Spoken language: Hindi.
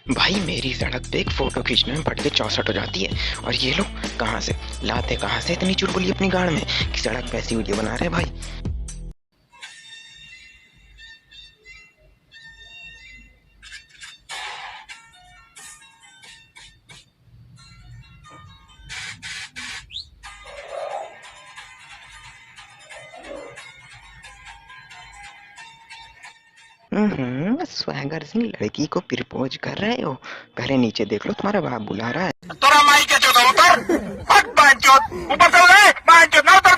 भाई मेरी सड़क पे एक फोटो खींचने में पट के 64 हो जाती है, और ये लोग कहाँ से लाते, कहाँ से इतनी चुलबुली अपनी गाड़ में कि सड़क पे ऐसी वीडियो बना रहे हैं भाई। स्वैगर सिंह लड़की को प्रपोज कर रहे हो? पहले नीचे देख लो, तुम्हारा बाप बुला रहा है। तोरा माई के चौदह उतर, हट, ऊपर से